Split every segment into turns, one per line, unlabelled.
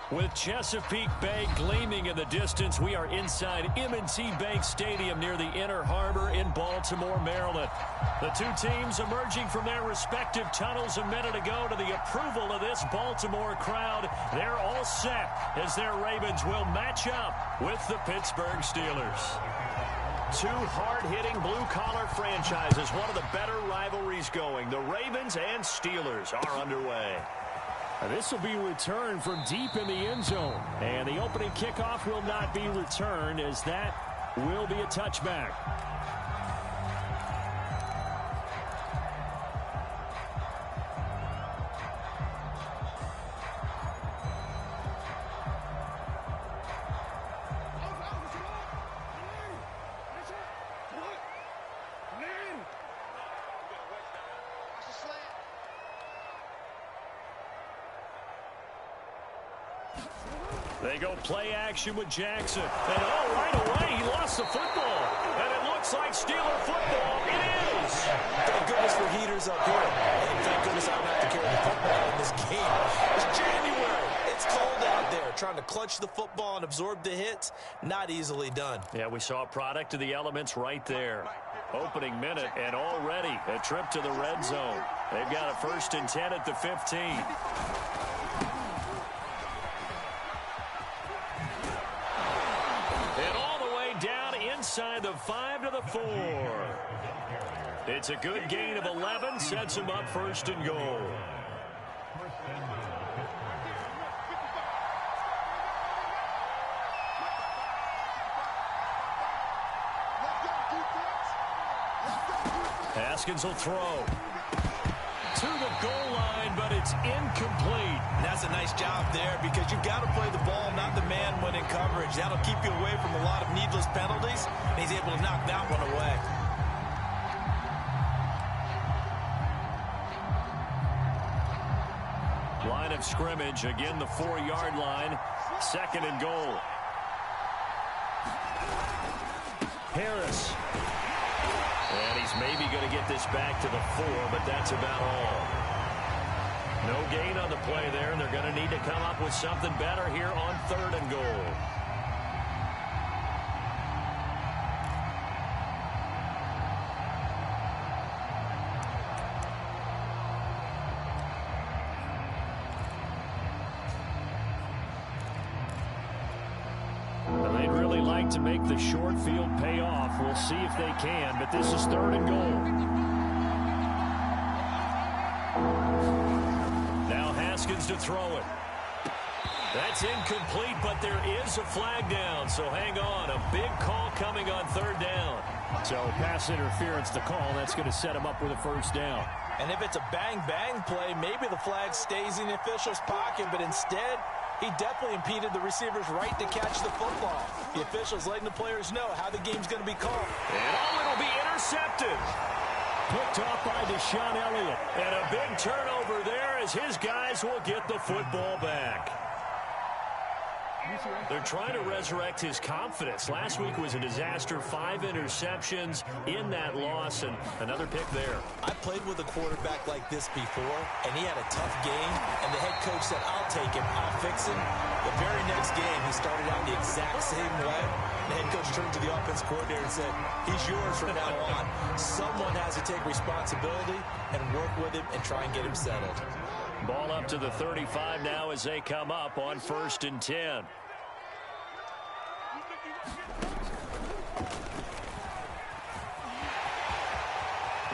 With Chesapeake Bay gleaming in the distance, we are inside M&T Bank Stadium near the Inner Harbor in Baltimore, Maryland. The two teams emerging from their respective tunnels a minute ago to the approval of this Baltimore crowd. They're all set as their Ravens will match up with the Pittsburgh Steelers. Two hard-hitting blue-collar franchises, one of the better rivalries going. The Ravens and Steelers are underway.
This will be returned from deep in the end zone. And the opening kickoff will not be returned, as that will be a touchback.
They go play action with Jackson. And right away, he lost the football. And it looks like Steeler football. It is.
Thank goodness for heaters up here. And thank goodness I don't have to carry the football in this game. It's January. It's cold out there. Trying to clutch the football and absorb the hits, not easily done.
Yeah, we saw a product of the elements right there. Opening minute, and already a trip to the red zone. They've got a 1st and 10 at the 15. Inside the 5 to the 4. It's a good gain of 11, sets him up 1st and goal. Haskins will throw to the goal line, but it's incomplete.
And that's a nice job there, because you've got to play the ball, not the man when in coverage. That'll keep you away from a lot of needless penalties, and he's able to knock that one away.
Line of scrimmage, again the 4-yard line, 2nd and goal. Harris. And he's maybe going to get this back to the 4, but that's about all. No gain on the play there, and they're going to need to come up with something better here on 3rd and goal. They'd really like to make the short field pay off. We'll see if they can, but this is 3rd and goal. Now Haskins to throw it. That's incomplete, but there is a flag down, so hang on. A big call coming on 3rd down.
So pass interference to call. That's going to set him up with a 1st down.
And if it's a bang-bang play, maybe the flag stays in the official's pocket, but instead, he definitely impeded the receiver's right to catch the football. The official's letting the players know how the game's going to be called.
And it'll be intercepted.
Picked off by Deshaun Elliott.
And a big turnover there as his guys will get the football back. They're trying to resurrect his confidence. Last week was a disaster. 5 interceptions in that loss, and another pick there.
I played with a quarterback like this before, and he had a tough game, and the head coach said, I'll take him, I'll fix him. The very next game, he started out the exact same way. The head coach turned to the offense coordinator and said, he's yours from now on. Someone has to take responsibility and work with him and try and get him settled.
Ball up to the 35 now as they come up on 1st and 10.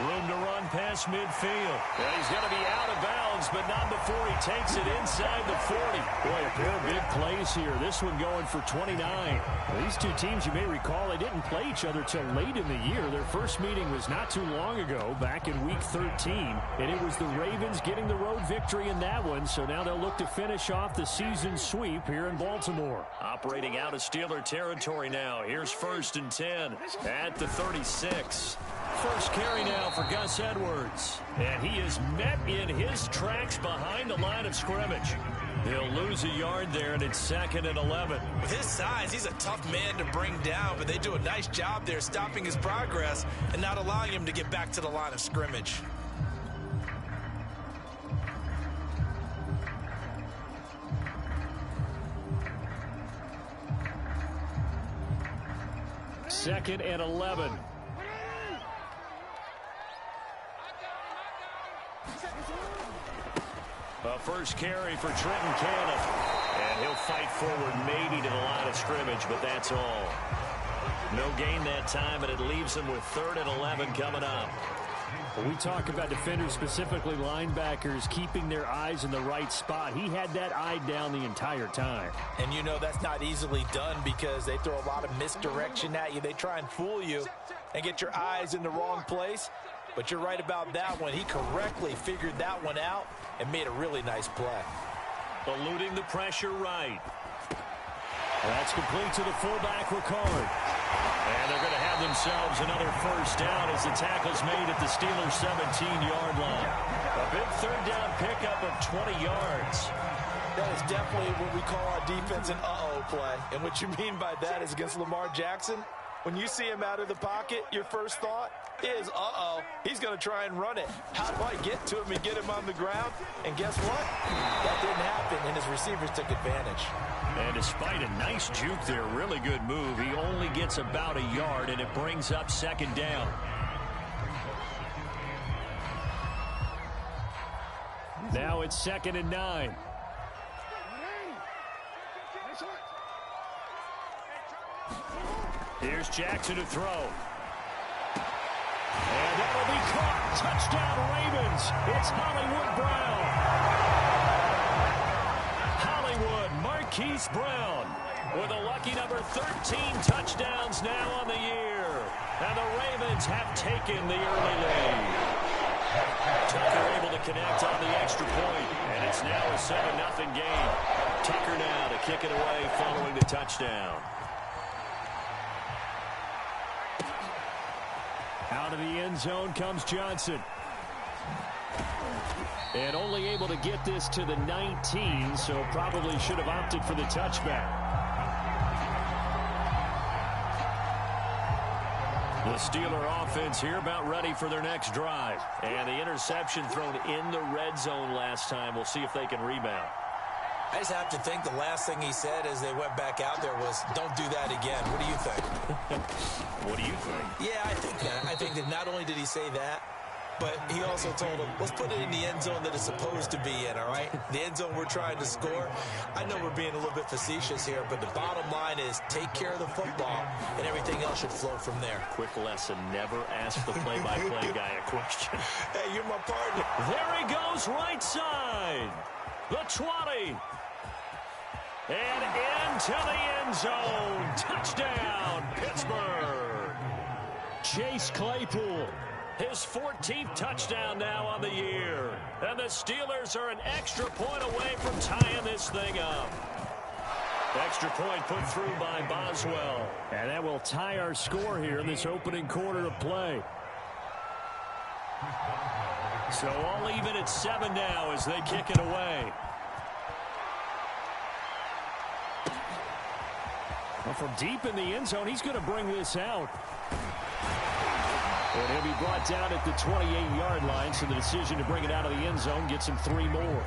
Room to run past midfield. And he's going to be out of bounds, but not before he takes it inside the 40.
Boy, a pair of big plays here. This one going for 29. These two teams, you may recall, they didn't play each other till late in the year. Their first meeting was not too long ago, back in Week 13. And it was the Ravens getting the road victory in that one. So now they'll look to finish off the season sweep here in Baltimore.
Operating out of Steeler territory now. Here's 1st and 10 at the 36. First carry now for Gus Edwards. And he is met in his tracks behind the line of scrimmage. He'll lose a yard there, and it's 2nd and 11.
With his size, he's a tough man to bring down, but they do a nice job there stopping his progress and not allowing him to get back to the line of scrimmage.
2nd and 11.
A first carry for Trenton Cannon. And he'll fight forward maybe to the line of scrimmage, but that's all. No gain that time, and it leaves him with 3rd and 11 coming up.
When we talk about defenders, specifically linebackers, keeping their eyes in the right spot, he had that eye down the entire time.
And you know that's not easily done because they throw a lot of misdirection at you. They try and fool you and get your eyes in the wrong place. But you're right about that one. He correctly figured that one out and made a really nice play.
Eluding the pressure right.
That's complete to the fullback, Ricard.
And they're going to have themselves another first down as the tackle's made at the Steelers' 17-yard line. A big 3rd down pickup of 20 yards.
That is definitely what we call our defense an uh-oh play. And what you mean by that is against Lamar Jackson, when you see him out of the pocket, your first thought is, uh-oh, he's going to try and run it. How do I get to him and get him on the ground? And guess what? That didn't happen, and his receivers took advantage.
And despite a nice juke there, really good move, he only gets about a yard, and it brings up 2nd down.
Now it's 2nd and 9.
Here's Jackson to throw.
And that'll be caught. Touchdown, Ravens. It's Hollywood Brown.
Hollywood Marquise Brown with a lucky number 13 touchdowns now on the year. And the Ravens have taken the early lead. Tucker able to connect on the extra point, and it's now a 7-0 game. Tucker now to kick it away following the touchdown.
Out of the end zone comes Johnson. And only able to get this to the 19, so probably should have opted for the touchback.
The Steeler offense here about ready for their next drive. And the interception thrown in the red zone last time. We'll see if they can rebound.
I just have to think the last thing he said as they went back out there was, don't do that again. What do you think?
What do you think?
Yeah, I think that. I think that not only did he say that, but he also told him, let's put it in the end zone that it's supposed to be in, all right? The end zone we're trying to score. I know we're being a little bit facetious here, but the bottom line is take care of the football, and everything else should flow from there.
Quick lesson, never ask the play-by-play guy a question.
Hey, you're my partner.
There he goes, right side. The 20. And into the end zone. Touchdown, Pittsburgh.
Chase Claypool.
His 14th touchdown now on the year. And the Steelers are an extra point away from tying this thing up. Extra point put through by Boswell.
And that will tie our score here in this opening quarter of play.
So all even at 7 now as they kick it away.
Well, from deep in the end zone, he's going to bring this out. And he'll be brought down at the 28-yard line, so the decision to bring it out of the end zone gets him 3 more.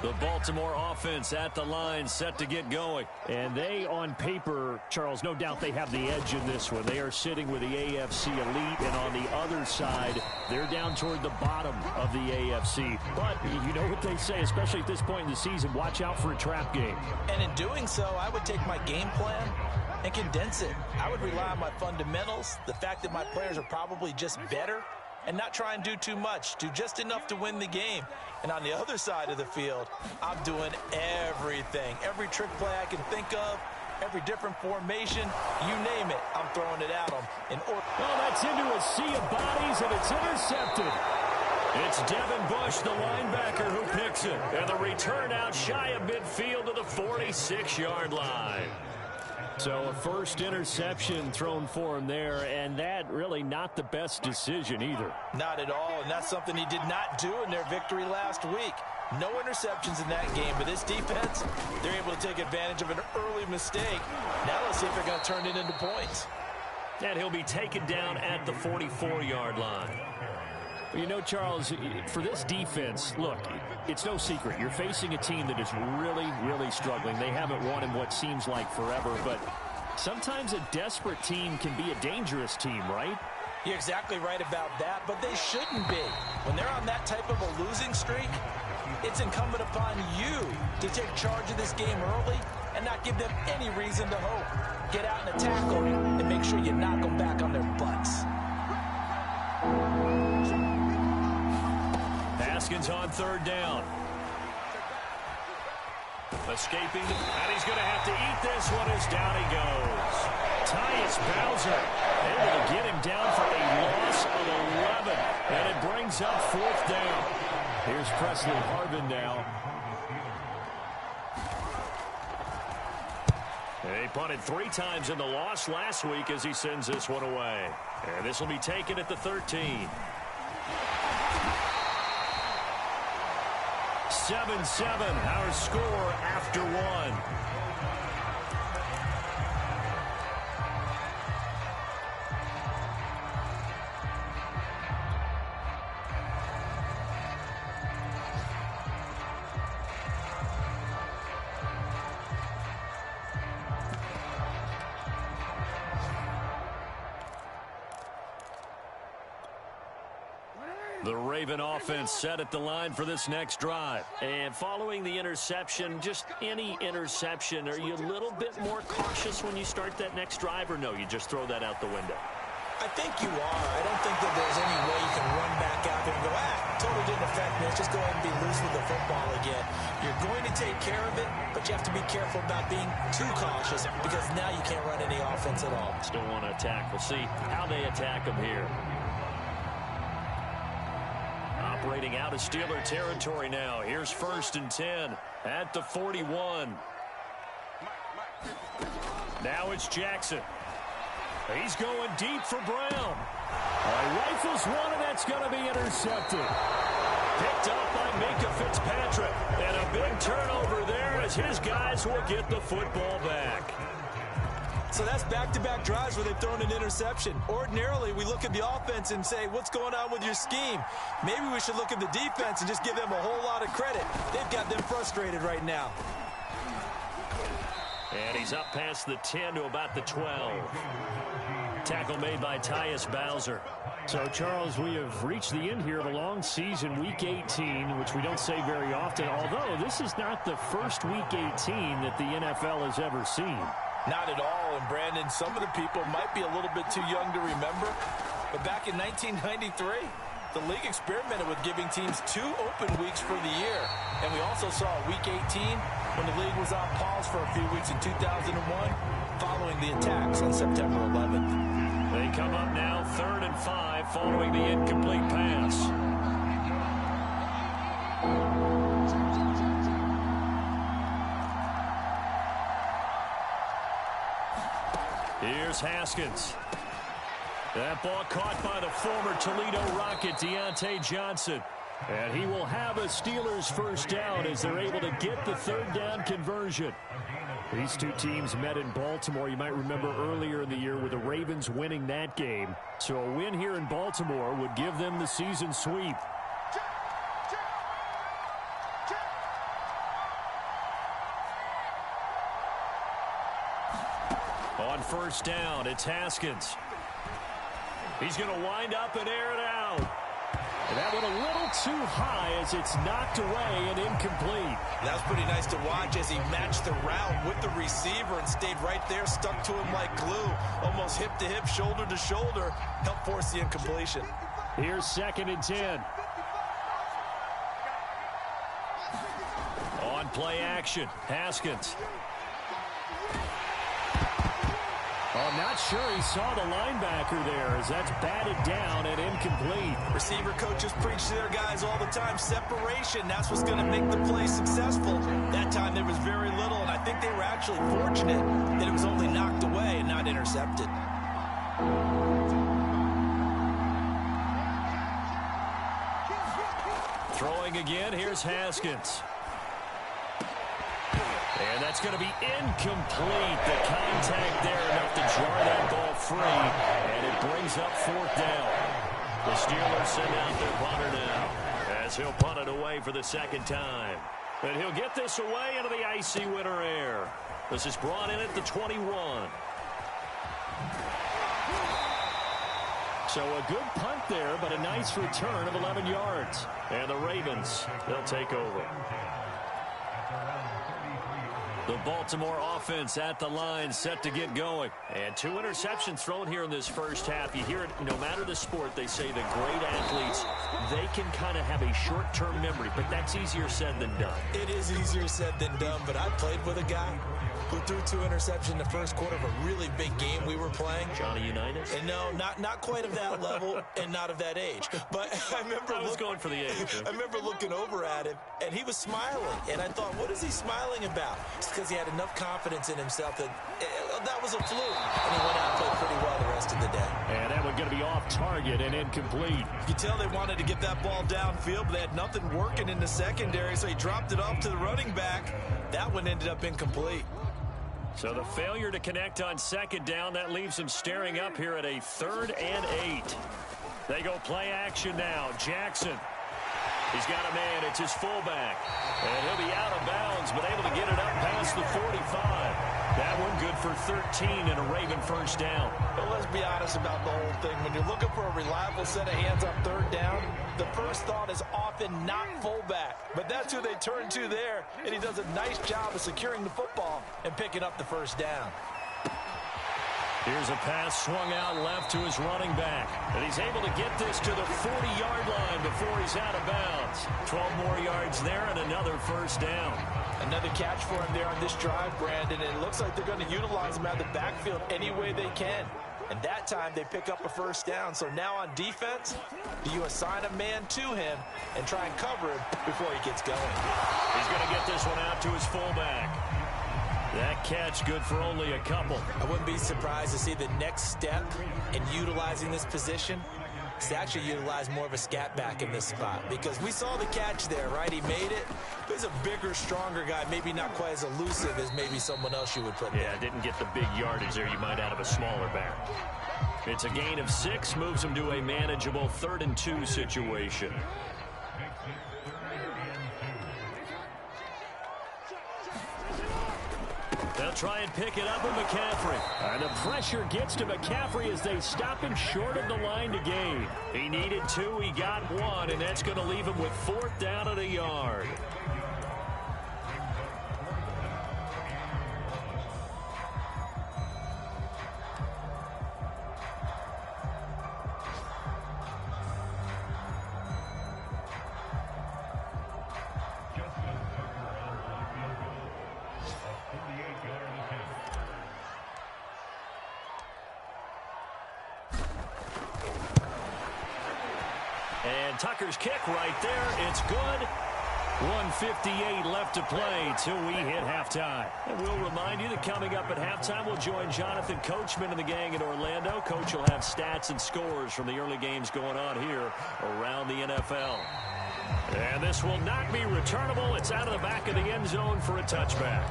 The Baltimore offense at the line, set to get going.
And they, on paper, Charles, no doubt they have the edge in this one. They are sitting with the AFC elite, and on the other side, they're down toward the bottom of the AFC. But you know what they say, especially at this point in the season, watch out for a trap game.
And in doing so, I would take my game plan and condense it. I would rely on my fundamentals, the fact that my players are probably just better, and not try and do too much, do just enough to win the game. And on the other side of the field, I'm doing everything. Every trick play I can think of, every different formation, you name it, I'm throwing it at them.
Oh, that's into a sea of bodies, and it's intercepted.
It's Devin Bush, the linebacker, who picks it. And the return out shy of midfield to the 46-yard line.
So a first interception thrown for him there, and that really not the best decision either.
Not at all, and that's something he did not do in their victory last week. No interceptions in that game, but this defense, they're able to take advantage of an early mistake. Now let's see if they're going to turn it into points.
And he'll be taken down at the 44-yard line.
You know, Charles, for this defense, look, it's no secret. You're facing a team that is really, really struggling. They haven't won in what seems like forever, but sometimes a desperate team can be a dangerous team, right?
You're exactly right about that, but they shouldn't be. When they're on that type of a losing streak, it's incumbent upon you to take charge of this game early and not give them any reason to hope. Get out and attack them and make sure you knock them back on their butts.
Haskins on third down. Escaping, and he's going to have to eat this one as down he goes. Tyus Bowser able to get him down for a loss of 11, and it brings up fourth down. Here's Presley Harvin now. He punted 3 times in the loss last week as he sends this one away. And this will be taken at the 13. 7-7, our score after 1. The Raven offense set at the line for this next drive. And following the interception, just any interception, are you a little bit more cautious when you start that next drive, or no, you just throw that out the window?
I think you are. I don't think that there's any way you can run back out there and go, totally didn't affect me. Let's just go ahead and be loose with the football again. You're going to take care of it, but you have to be careful about being too cautious because now you can't run any offense at all.
Still want to attack. We'll see how they attack them here. Operating out of Steeler territory now. Here's 1st and 10 at the 41. Now it's Jackson. He's going deep for Brown. Rifles one, and that's going to be intercepted. Picked up by Minka Fitzpatrick. And a big turnover there as his guys will get the football back.
So that's back-to-back drives where they've thrown an interception. Ordinarily, we look at the offense and say, what's going on with your scheme? Maybe we should look at the defense and just give them a whole lot of credit. They've got them frustrated right now.
And he's up past the 10 to about the 12. Tackle made by Tyus Bowser.
So, Charles, we have reached the end here of a long season, Week 18, which we don't say very often, although this is not the first Week 18 that the NFL has ever seen.
Not at all, and Brandon, some of the people might be a little bit too young to remember, but back in 1993, the league experimented with giving teams 2 open weeks for the year, and we also saw Week 18 when the league was on pause for a few weeks in 2001 following the attacks on September 11th.
They come up now 3rd and 5 following the incomplete pass. Here's Haskins. That ball caught by the former Toledo Rocket, Deontay Johnson. And he will have a Steelers first down as they're able to get the 3rd down conversion. These two teams met in Baltimore. You might remember earlier in the year with the Ravens winning that game. So a win here in Baltimore would give them the season sweep. On 1st down, it's Haskins. He's going to wind up and air it out. And that went a little too high as it's knocked away and incomplete.
That was pretty nice to watch as he matched the route with the receiver and stayed right there, stuck to him like glue, almost hip to hip, shoulder to shoulder, helped force the incompletion.
Here's 2nd and 10.
On play action, Haskins.
I'm not sure he saw the linebacker there as that's batted down and incomplete.
Receiver coaches preach to their guys all the time. Separation, that's what's going to make the play successful. That time there was very little, and I think they were actually fortunate that it was only knocked away and not intercepted.
Throwing again, here's Haskins. And that's going to be incomplete. The contact there enough to jar that ball free. And it brings up 4th down. The Steelers send out their punter now as he'll punt it away for the second time. And he'll get this away into the icy winter air. This is brought in at the 21.
So a good punt there, but a nice return of 11 yards.
And the Ravens, they'll take over. The Baltimore offense at the line, set to get going. And 2 interceptions thrown here in this first half. You hear it, no matter the sport, they say the great athletes, they can kind of have a short-term memory, but that's easier said than done.
It is easier said than done, but I played with a guy who threw 2 interceptions in the first quarter of a really big game we were playing.
Johnny Unitas?
And no, not quite of that level and not of that age. But I remember
I was going for the age.
I remember looking over at him, and he was smiling. And I thought, what is he smiling about? It's because he had enough confidence in himself that that was a fluke. And he went out and played pretty well the rest of the day.
And that one going to be off target and incomplete.
You could tell they wanted to get that ball downfield, but they had nothing working in the secondary, so he dropped it off to the running back. That one ended up incomplete.
So the failure to connect on second down, that leaves him staring up here at a 3rd and 8. They go play action now. Jackson. He's got a man. It's his fullback. And he'll be out of bounds, but able to get it up past the 45. That one good for 13 and a Raven first down.
But let's be honest about the whole thing. When you're looking for a reliable set of hands on 3rd down, the first thought is often not fullback. But that's who they turn to there, and he does a nice job of securing the football and picking up the first down.
Here's a pass swung out left to his running back. And he's able to get this to the 40-yard line before he's out of bounds. 12 more yards there and another first down.
Another catch for him there on this drive, Brandon. And it looks like they're going to utilize him out of the backfield any way they can. And that time they pick up a first down. So now on defense, do you assign a man to him and try and cover him before he gets going?
He's going to get this one out to his fullback. That catch good for only a couple.
I wouldn't be surprised to see the next step in utilizing this position is to actually utilize more of a scat back in this spot, because we saw the catch there, right? He made it. But he's a bigger, stronger guy, maybe not quite as elusive as maybe someone else you would put there.
Yeah, didn't get the big yardage there you might out of a smaller back. It's a gain of 6, moves him to a manageable 3rd and 2 situation. They'll try and pick it up with McCaffrey.
And the pressure gets to McCaffrey as they stop him short of the line to gain.
He needed 2, he got 1, and that's going to leave him with 4th down at a yard. And Tucker's kick right there. It's good. 1:58 left to play till we hit halftime. And we'll remind you that coming up at halftime, we'll join Jonathan Coachman and the gang in Orlando. Coach will have stats and scores from the early games going on here around the NFL. And this will not be returnable. It's out of the back of the end zone for a touchback.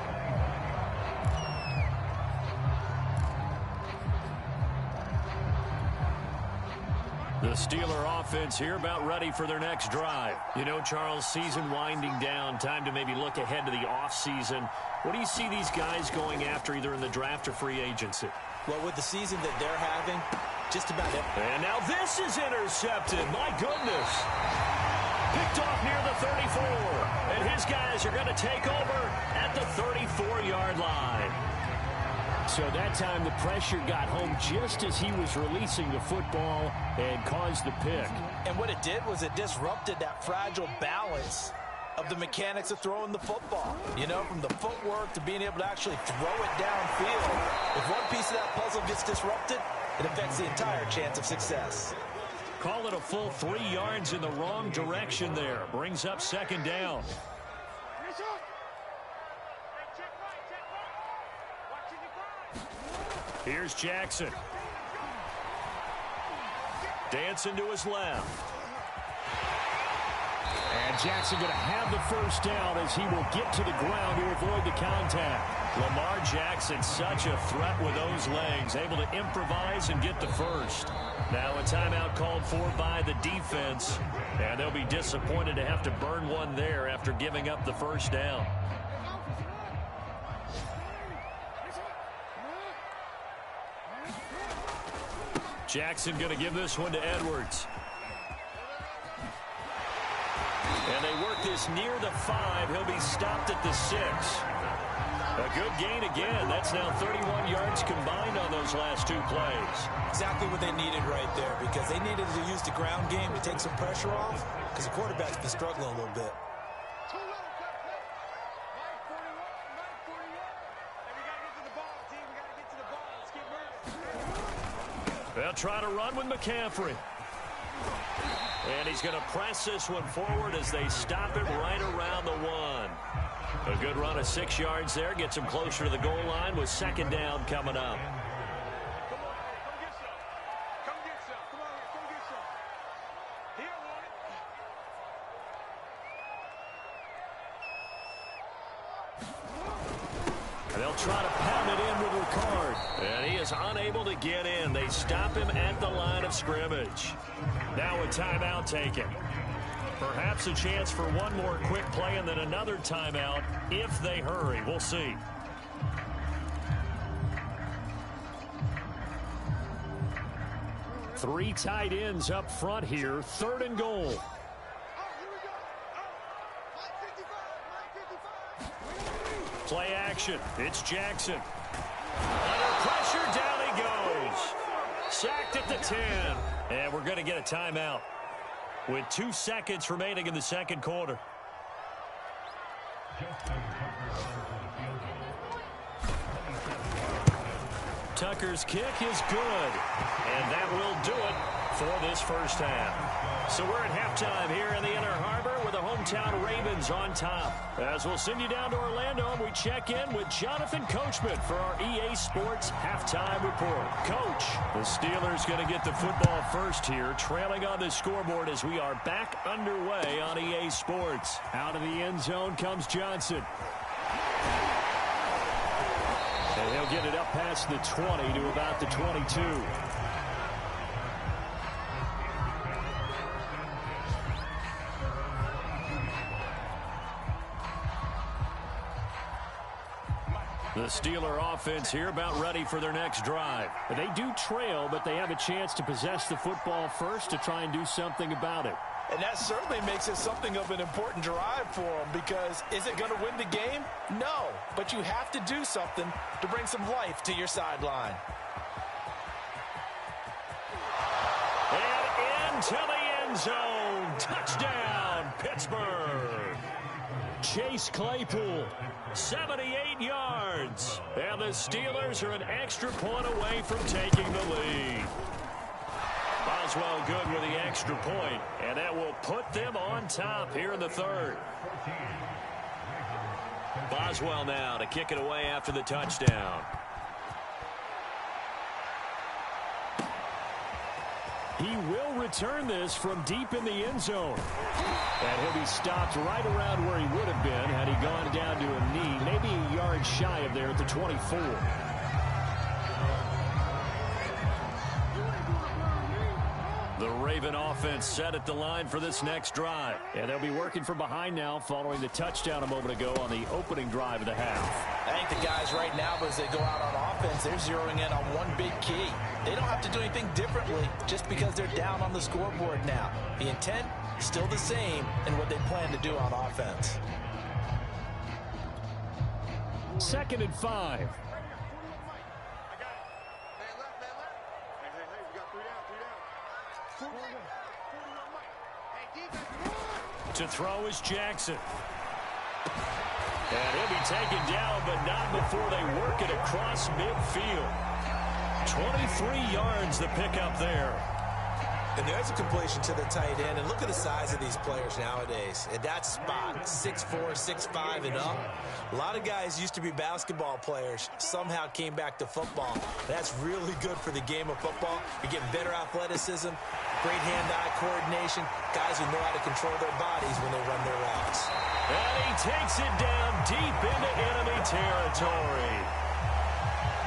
The Steeler offense here about ready for their next drive. You know, Charles, season winding down, time to maybe look ahead to the offseason. What do you see these guys going after either in the draft or free agency?
Well, with the season that they're having, just about it.
And now this is intercepted. My goodness. Picked off near the 34. And his guys are going to take over at the 34-yard line.
So that time the pressure got home just as he was releasing the football and caused the pick.
And what it did was it disrupted that fragile balance of the mechanics of throwing the football. You know, from the footwork to being able to actually throw it downfield. If one piece of that puzzle gets disrupted, it affects the entire chance of success.
Call it a full 3 yards in the wrong direction there. Brings up second down. Here's Jackson. Dancing to his left.
And Jackson going to have the first down as he will get to the ground to avoid the contact.
Lamar Jackson, such a threat with those legs, able to improvise and get the first. Now a timeout called for by the defense, and they'll be disappointed to have to burn one there after giving up the first down. Jackson going to give this one to Edwards. And they work this near the 5. He'll be stopped at the 6. A good gain again. That's now 31 yards combined on those last two plays.
Exactly what they needed right there, because they needed to use the ground game to take some pressure off, because the quarterback's been struggling a little bit.
They'll try to run with McCaffrey. And he's going to press this one forward as they stop it right around the 1. A good run of 6 yards there. Gets him closer to the goal line with second down coming up. They'll try to pound it in with Ricard. And he is unable to get in. They stop him at the line of scrimmage. Now a timeout taken. Perhaps a chance for one more quick play and then another timeout if they hurry. We'll see.
Three tight ends up front here. 3rd and goal.
Play action. It's Jackson. Under pressure, down he goes. Sacked at the 10. And we're going to get a timeout with 2 seconds remaining in the second quarter. Tucker's kick is good. And that will do it for this first half. So we're at halftime here in the Inner Harbor with the hometown Ravens on top. As we'll send you down to Orlando, and we check in with Jonathan Coachman for our EA Sports Halftime Report. Coach, the Steelers going to get the football first here, trailing on the scoreboard as we are back underway on EA Sports.
Out of the end zone comes Johnson.
And he'll get it up past the 20 to about the 22. The Steeler offense here about ready for their next drive.
They do trail, but they have a chance to possess the football first to try and do something about it.
And that certainly makes it something of an important drive for them, because is it going to win the game? No, but you have to do something to bring some life to your sideline.
And into the end zone. Touchdown, Pittsburgh. Chase Claypool, 78 yards. And the Steelers are an extra point away from taking the lead. Boswell good with the extra point, and that will put them on top here in the third. Boswell now to kick it away after the touchdown.
He will return this from deep in the end zone. And he'll be stopped right around where he would have been had he gone down to a knee, maybe a yard shy of there at the 24.
The Raven offense set at the line for this next drive.
And they'll be working from behind now following the touchdown a moment ago on the opening drive of the half.
I think the guys right now, as they go out on offense, they're zeroing in on one big key. They don't have to do anything differently just because they're down on the scoreboard now. The intent is still the same in what they plan to do on offense.
2nd and 5.
To throw is Jackson. And he'll be taken down, but not before they work it across midfield. 23 yards the pickup there.
And there's a completion to the tight end. And look at the size of these players nowadays. At that spot, 6'4", 6'5", and up. A lot of guys used to be basketball players. Somehow came back to football. That's really good for the game of football. You're getting better athleticism, great hand-eye coordination. Guys who know how to control their bodies when they run their routes.
And he takes it down deep into enemy territory.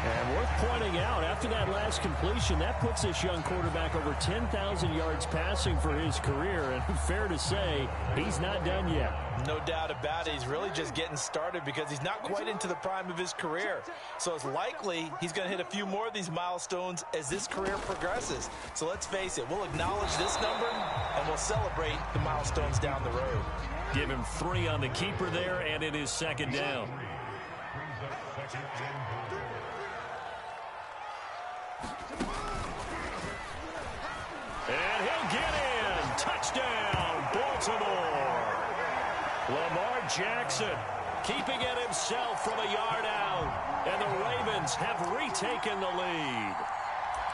And worth pointing out, after that last completion, that puts this young quarterback over 10,000 yards passing for his career. And fair to say, he's not done yet.
No doubt about it. He's really just getting started because he's not quite into the prime of his career. So it's likely he's going to hit a few more of these milestones as this career progresses. So let's face it, we'll acknowledge this number and we'll celebrate the milestones down the road.
Give him 3 on the keeper there, and it is second down. And he'll get in. Touchdown, Baltimore. Lamar Jackson keeping it himself from a yard out. And the Ravens have retaken the lead.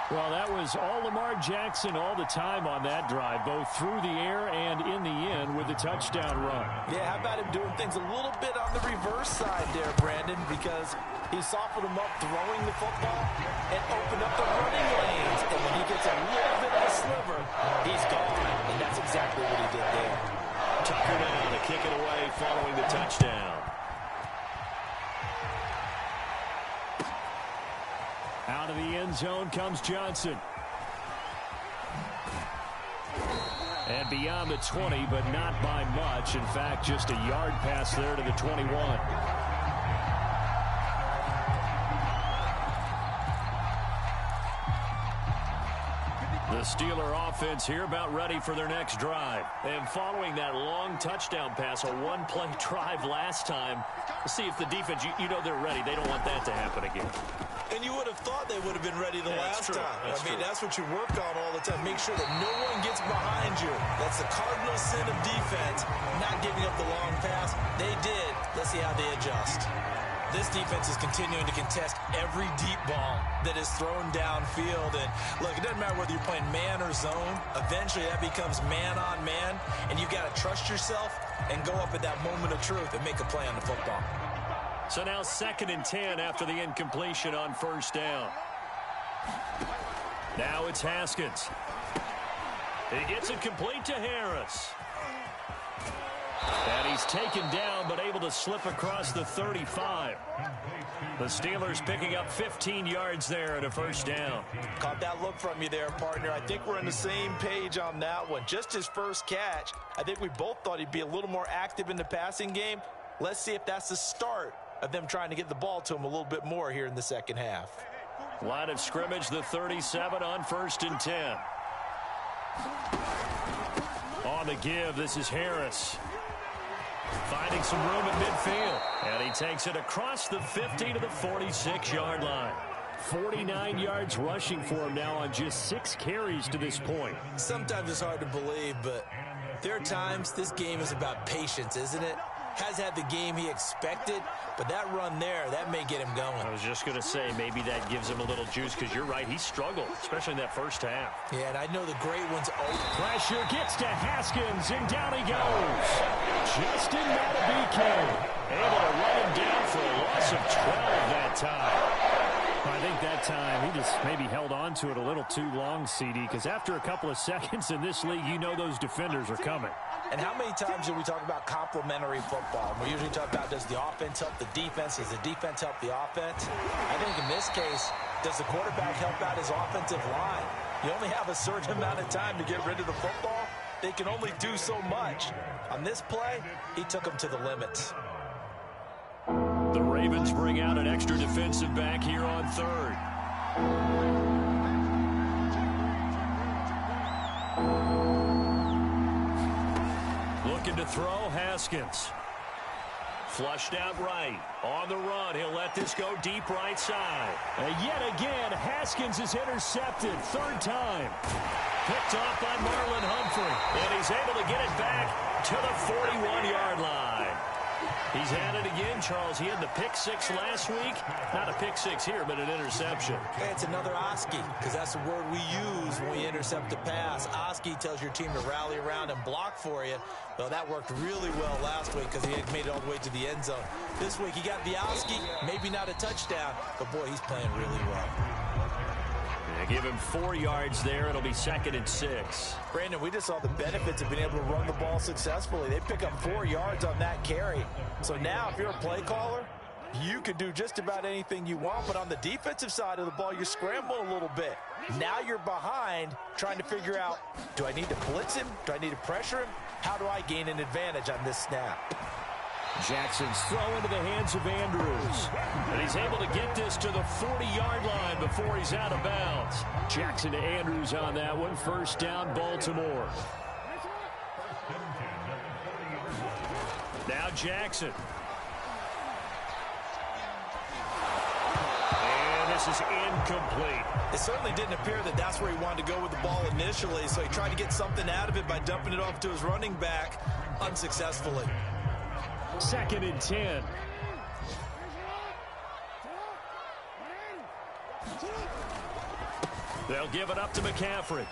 Well, that was all Lamar Jackson all the time on that drive, both through the air and in the end with the touchdown run.
Yeah, how about him doing things a little bit on the reverse side there, Brandon, because he softened him up throwing the football and opened up the running lanes. And when he gets a little bit of a sliver, he's gone. And that's exactly what he did there.
Tucker now to kick it away following the touchdown.
Out of the end zone comes Johnson. And beyond the 20, but not by much. In fact, just a yard pass there to the 21.
The Steeler offense here about ready for their next drive. And following that long touchdown pass, a one-play drive last time, we'll see if the defense, you know they're ready. They don't want that to happen again.
And you would have thought they would have been ready the last time.
That's true.
That's what you work on all the time. Make sure that no one gets behind you. That's the cardinal sin of defense, not giving up the long pass. They did. Let's see how they adjust. This defense is continuing to contest every deep ball that is thrown downfield. And look, it doesn't matter whether you're playing man or zone. Eventually that becomes man on man. And you've got to trust yourself and go up at that moment of truth and make a play on the football.
So now 2nd and 10 after the incompletion on first down. Now it's Haskins. He gets it complete to Harris. And he's taken down but able to slip across the 35. The Steelers picking up 15 yards there at a first down.
Caught that look from you there, partner. I think we're on the same page on that one. Just his first catch, I think we both thought he'd be a little more active in the passing game. Let's see if that's the start of them trying to get the ball to him a little bit more here in the second half.
Line of scrimmage, the 37 on 1st and 10. On the give, this is Harris. Finding some room at midfield. And he takes it across the 50 to the 46-yard line.
49 yards rushing for him now on just 6 carries to this point.
Sometimes it's hard to believe, but there are times this game is about patience, isn't it? Has had the game he expected, but that run there, that may get him going.
I was just going to say, maybe that gives him a little juice, because you're right, he struggled, especially in that first half.
Yeah, and I know the great ones open.
Pressure gets to Haskins, and down he goes. Justin Matabike able to run him down for a loss of 12 that time. I think that time he just maybe held on to it a little too long, CD, because after a couple of seconds in this league, you know those defenders are coming.
And how many times do we talk about complementary football? We usually talk about, does the offense help the defense? Does the defense help the offense? I think in this case, does the quarterback help out his offensive line? You only have a certain amount of time to get rid of the football. They can only do so much. On this play, he took them to the limits.
The Ravens bring out an extra defensive back here on 3rd. Looking to throw, Haskins. Flushed out right. On the run, he'll let this go deep right side.
And yet again, Haskins is intercepted. 3rd time.
Picked off by Marlon Humphrey. And he's able to get it back to the 41-yard line. He's at it again, Charles. He had the pick six last week. Not a pick six here, but an interception.
Hey, it's another Oski, because that's the word we use when we intercept a pass. Oski tells your team to rally around and block for you. Well, that worked really well last week because he had made it all the way to the end zone. This week, he got the Oski, maybe not a touchdown, but boy, he's playing really well.
Give him 4 yards there. It'll be 2nd and 6.
Brandon, we just saw the benefits of being able to run the ball successfully. They pick up 4 yards on that carry. So now, if you're a play caller, you can do just about anything you want. But on the defensive side of the ball, you scramble a little bit. Now you're behind trying to figure out, do I need to blitz him? Do I need to pressure him? How do I gain an advantage on this snap?
Jackson's throw into the hands of Andrews. And he's able to get this to the 40-yard line before he's out of bounds. Jackson to Andrews on that one. First down, Baltimore. Now Jackson. And this is incomplete.
It certainly didn't appear that that's where he wanted to go with the ball initially, so he tried to get something out of it by dumping it off to his running back unsuccessfully.
2nd and 10. They'll give it up to McCaffrey.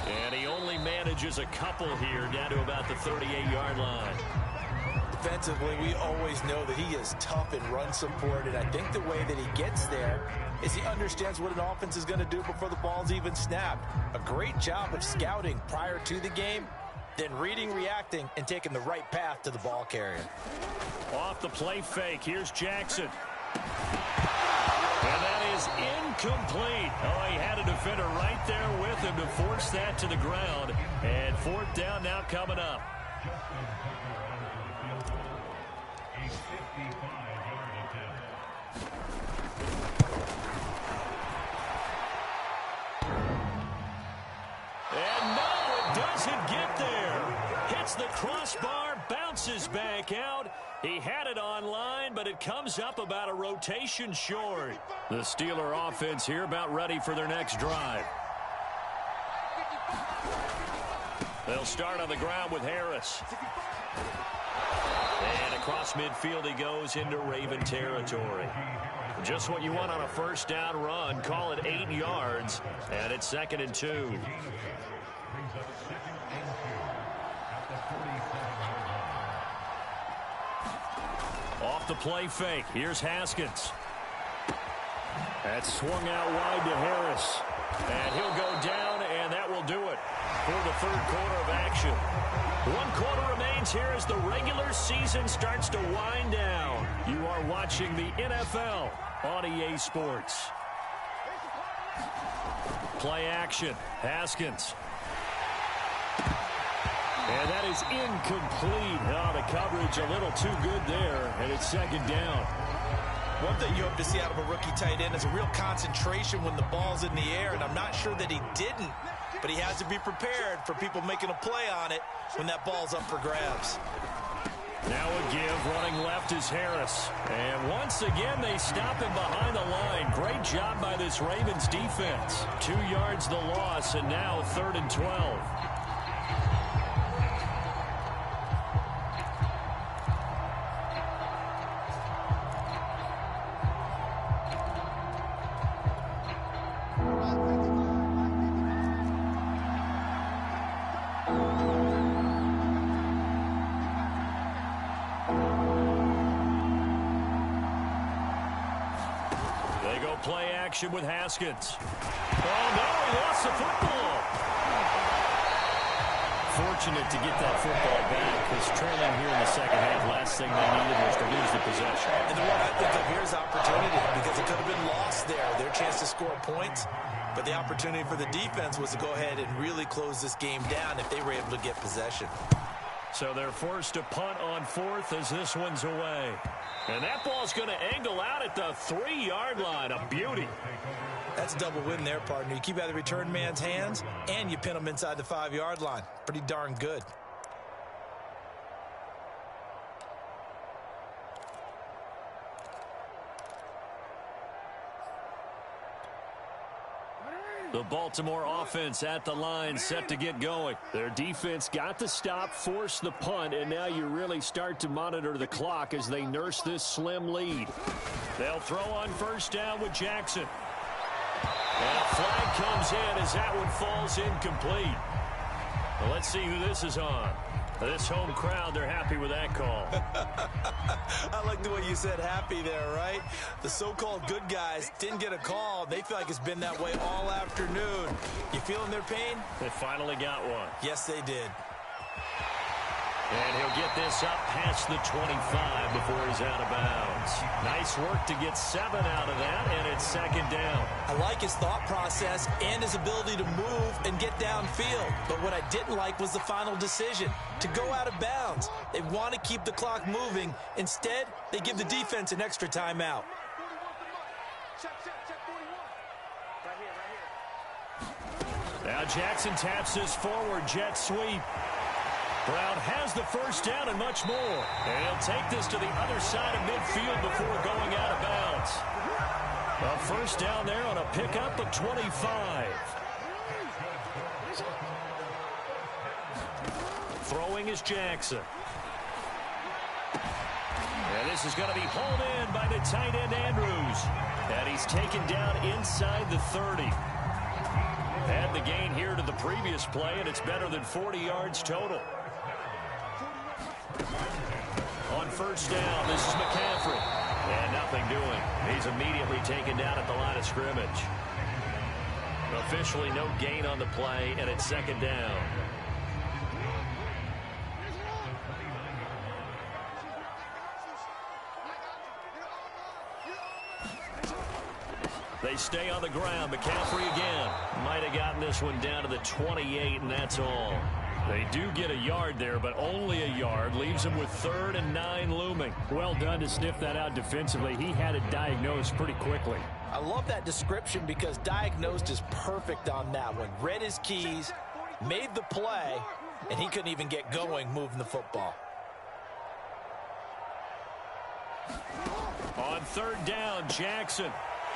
And he only manages a couple here down to about the 38-yard line.
Defensively, we always know that he is tough in run support, and I think the way that he gets there is he understands what an offense is going to do before the ball's even snapped. A great job of scouting prior to the game, then reading, reacting, and taking the right path to the ball carrier.
Off the play fake, here's Jackson. And that is incomplete. Oh, he had a defender right there with him to force that to the ground. And 4th down now coming up. And no, it doesn't get there. Hits the crossbar, bounces back out. He had it online, but it comes up about a rotation short. The Steeler offense here about ready for their next drive. They'll start on the ground with Harris. And across midfield he goes into Raven territory. Just what you want on a first down run. Call it 8 yards, and it's 2nd and 2. Off the play fake. Here's Haskins. That's swung out wide to Harris. And he'll go down, and that will do it for the 3rd quarter of action. 1 quarter remains here as the regular season starts to wind down. You are watching the NFL on EA Sports. Play action. Haskins. And that is incomplete. Oh, the coverage a little too good there, and it's 2nd down.
One thing you hope to see out of a rookie tight end is a real concentration when the ball's in the air, and I'm not sure that he didn't, but he has to be prepared for people making a play on it when that ball's up for grabs.
Now a give. Running left is Harris. And once again, they stop him behind the line. Great job by this Ravens defense. 2 yards the loss, and now 3rd and 12. Play action with Haskins. Oh, no, he lost the football. Fortunate to get that football back because trailing here in the second half, last thing they needed was to lose the possession.
And the one I think of here is opportunity because it could have been lost there, their chance to score points. But the opportunity for the defense was to go ahead and really close this game down if they were able to get possession.
So they're forced to punt on 4th as this one's away. And that ball's going to angle out at the 3-yard line. A beauty.
That's a double win there, partner. You keep out of the return man's hands, and you pin him inside the 5-yard line. Pretty darn good.
The Baltimore offense at the line, set to get going.
Their defense got the stop, forced the punt, and now you really start to monitor the clock as they nurse this slim lead.
They'll throw on first down with Jackson. And a flag comes in as that one falls incomplete. Well, let's see who this is on. This home crowd, they're happy with that call.
I like the way you said happy there, right? The so-called good guys didn't get a call. They feel like it's been that way all afternoon. You feeling their pain?
They finally got one.
Yes, they did.
And he'll get this up past the 25 before he's out of bounds. Nice work to get 7 out of that, and it's second down.
I like his thought process and his ability to move and get downfield. But what I didn't like was the final decision, to go out of bounds. They want to keep the clock moving. Instead, they give the defense an extra timeout.
Now Jackson taps this forward jet sweep. Brown has the first down and much more. And he'll take this to the other side of midfield before going out of bounds. A first down there on a pickup of 25. Throwing is Jackson. And this is going to be hauled in by the tight end Andrews. And he's taken down inside the 30. Add the gain here to the previous play, and it's better than 40 yards total. On first down, this is McCaffrey. And nothing doing. He's immediately taken down at the line of scrimmage. Officially no gain on the play, and it's second down. They stay on the ground. McCaffrey again. Might have gotten this one down to the 28, and that's all. They do get a yard there, but only a yard. Leaves them with 3rd and 9 looming.
Well done to sniff that out defensively. He had it diagnosed pretty quickly.
I love that description because diagnosed is perfect on that one. Read his keys, made the play, and he couldn't even get going moving the football.
On third down, Jackson.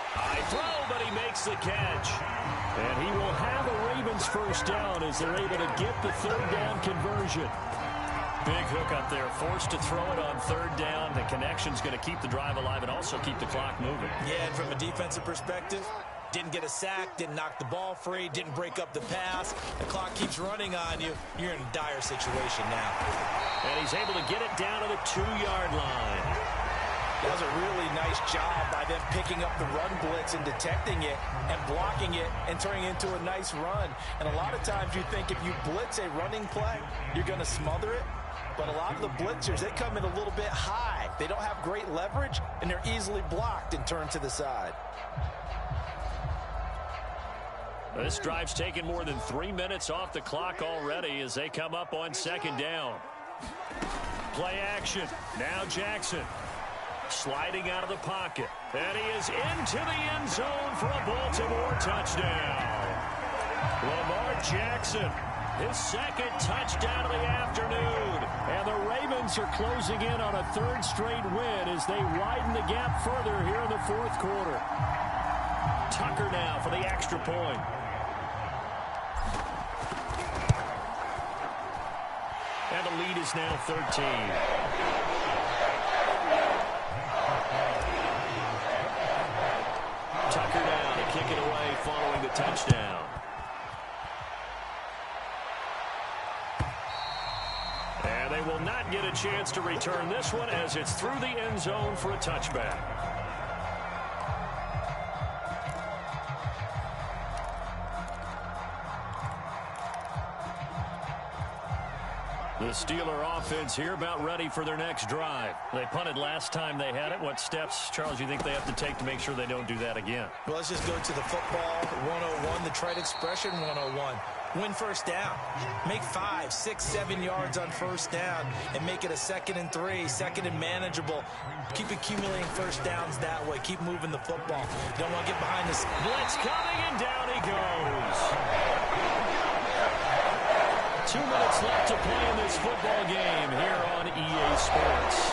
High throw, but he makes the catch.
And he will have a Ravens first down as they're able to get the third down conversion.
Big hook up there, forced to throw it on third down. The connection's going to keep the drive alive and also keep the clock moving.
Yeah, and from a defensive perspective, didn't get a sack, didn't knock the ball free, didn't break up the pass. The clock keeps running on you. You're in a dire situation now.
And he's able to get it down to the 2-yard line.
That was a really nice job by them picking up the run blitz and detecting it and blocking it and turning it into a nice run. And a lot of times you think if you blitz a running play, you're going to smother it. But a lot of the blitzers, they come in a little bit high. They don't have great leverage, and they're easily blocked and turned to the side.
This drive's taken more than 3 minutes off the clock already as they come up on second down. Play action. Now Jackson. Sliding out of the pocket. And he is into the end zone for a Baltimore touchdown. Lamar Jackson, his second touchdown of the afternoon.
And the Ravens are closing in on a 3rd straight win as they widen the gap further here in the 4th quarter.
Tucker now for the extra point. And the lead is now 13. Tucker down to kick it away following the touchdown. And they will not get a chance to return this one as it's through the end zone for a touchback. The Steeler offense here about ready for their next drive. They punted last time they had it. What steps, Charles, do you think they have to take to make sure they don't do that again?
Well, let's just go to the football 101, the trite expression 101. Win first down. Make 5, 6, 7 yards on first down and make it a 2nd and 3, 2nd and manageable. Keep accumulating first downs that way. Keep moving the football. You don't want to get behind this.
Blitz coming, and down he goes. 2 minutes left to play in this football game here on EA Sports.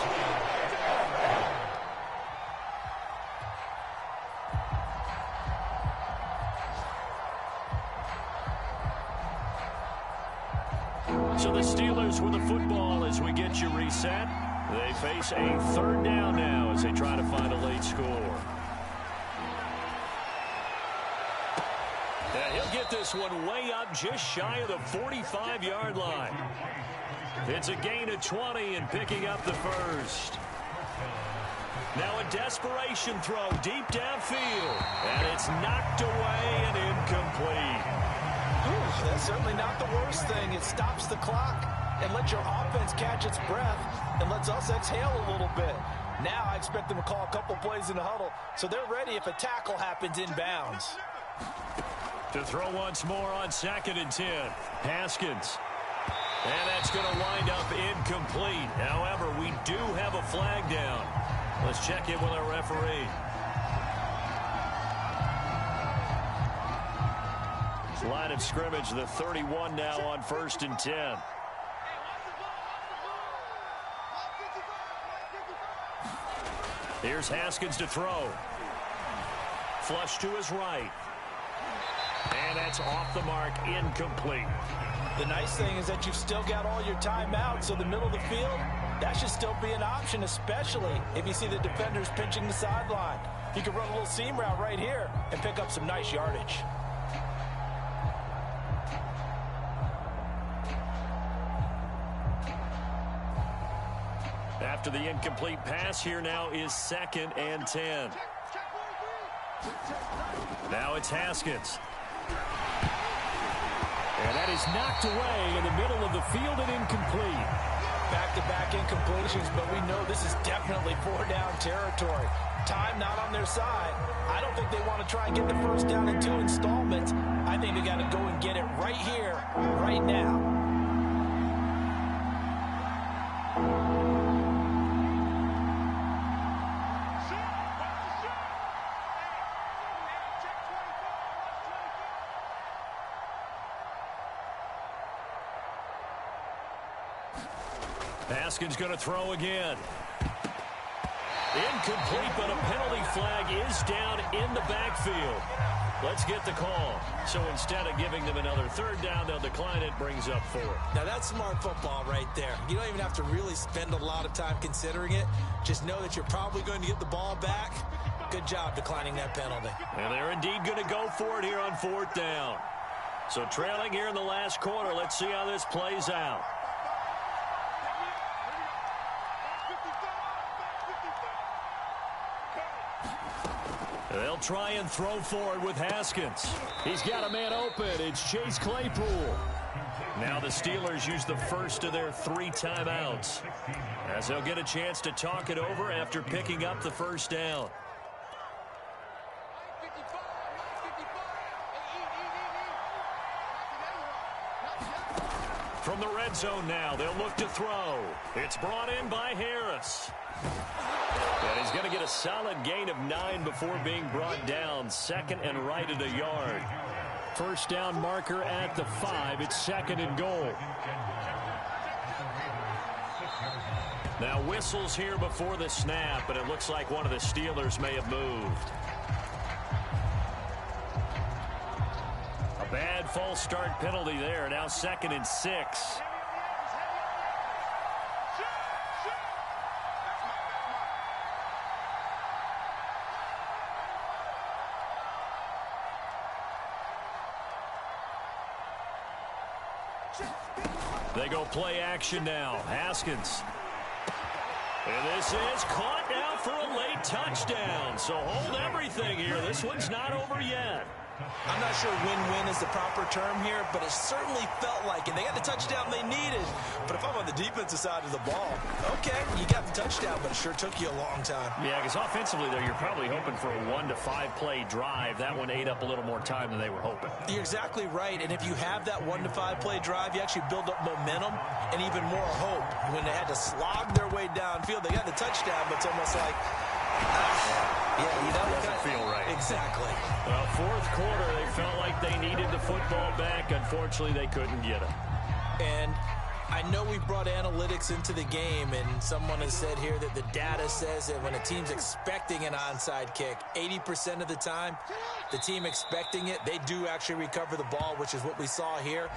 Steelers with the football as we get you reset. They face a third down now as they try to find a late score. And he'll get this one way up just shy of the 45-yard line. It's a gain of 20 and picking up the first. Now a desperation throw deep downfield. And it's knocked away and incomplete.
Ooh, that's certainly not the worst thing. It stops the clock and lets your offense catch its breath and lets us exhale a little bit. Now I expect them to call a couple plays in the huddle so they're ready if a tackle happens inbounds.
To throw once more on 2nd and 10. Haskins. And that's going to wind up incomplete. However, we do have a flag down. Let's check in with our referee. Line of scrimmage, the 31 now on 1st and 10. Here's Haskins to throw. Flush to his right. And that's off the mark, incomplete.
The nice thing is that you've still got all your timeouts, so the middle of the field, that should still be an option, especially if you see the defenders pinching the sideline. You can run a little seam route right here and pick up some nice yardage.
After the incomplete pass, here now is 2nd and 10. Now it's Haskins. And that is knocked away in the middle of the field and incomplete.
Back-to-back incompletions, but we know this is definitely 4-down territory. Time not on their side. I don't think they want to try and get the first down in 2 installments. I think they got to go and get it right here, right now.
Haskins going to throw again. Incomplete, but a penalty flag is down in the backfield. Let's get the call. So instead of giving them another 3rd down, they'll decline it, brings up 4.
Now that's smart football right there. You don't even have to really spend a lot of time considering it. Just know that you're probably going to get the ball back. Good job declining that penalty.
And they're indeed going to go for it here on 4th down. So trailing here in the last quarter. Let's see how this plays out. They'll try and throw forward with Haskins. He's got a man open. It's Chase Claypool. Now the Steelers use the first of their 3 timeouts, as they'll get a chance to talk it over after picking up the first down. From the red zone now, they'll look to throw. It's brought in by Harris. And he's going to get a solid gain of 9 before being brought down. 2nd and right at a yard. First down marker at the 5. It's 2nd and goal. Now whistles here before the snap, and it looks like one of the Steelers may have moved. A bad false start penalty there. Now 2nd and 6. They go play action now. Haskins. And this is caught now for a late touchdown. So hold everything here. This one's not over yet.
I'm not sure win-win is the proper term here, but it certainly felt like it. They got the touchdown they needed. But if I'm on the defensive side of the ball, okay, you got the touchdown, but it sure took you a long time.
Yeah, because offensively, though, you're probably hoping for a 1 to 5 play drive. That one ate up a little more time than they were hoping.
You're exactly right, and if you have that 1 to 5 play drive, you actually build up momentum and even more hope. When they had to slog their way downfield, they got the touchdown, but it's almost like, yeah, you know,
it doesn't feel right.
Exactly.
Well, 4th quarter, they felt like they needed the football back. Unfortunately, they couldn't get it.
And I know we brought analytics into the game, and someone has said here that the data says that when a team's expecting an onside kick, 80% of the time, the team expecting it, they do actually recover the ball, which is what we saw here.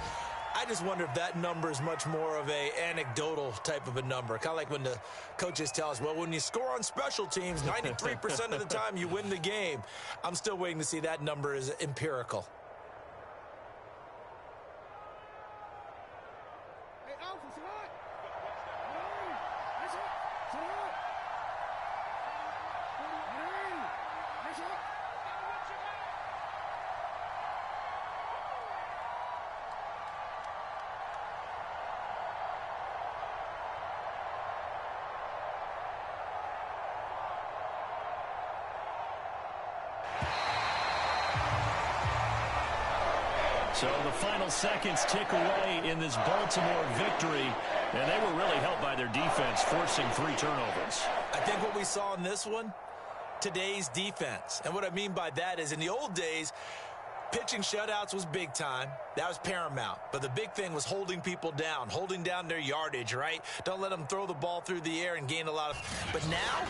I just wonder if that number is much more of a anecdotal type of a number. Kind of like when the coaches tell us, well, when you score on special teams, 93% of the time you win the game. I'm still waiting to see that number is empirical.
So the final seconds tick away in this Baltimore victory, and they were really helped by their defense, forcing 3 turnovers.
I think what we saw in this one, today's defense. And what I mean by that is in the old days, pitching shutouts was big time. That was paramount. But the big thing was holding people down, holding down their yardage, right? Don't let them throw the ball through the air and gain a lot of... But now,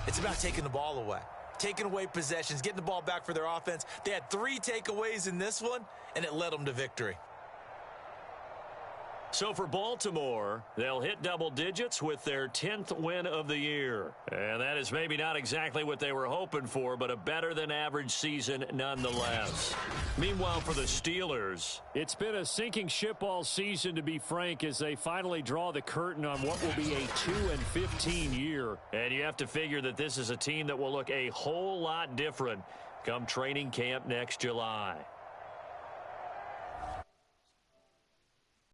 it's about taking the ball away. Taking away possessions, getting the ball back for their offense. They had 3 takeaways in this one, and it led them to victory.
So for Baltimore, they'll hit double digits with their 10th win of the year. And that is maybe not exactly what they were hoping for, but a better-than-average season nonetheless. Meanwhile, for the Steelers,
it's been a sinking ship all season, to be frank, as they finally draw the curtain on what will be a 2-15 year.
And you have to figure that this is a team that will look a whole lot different come training camp next July.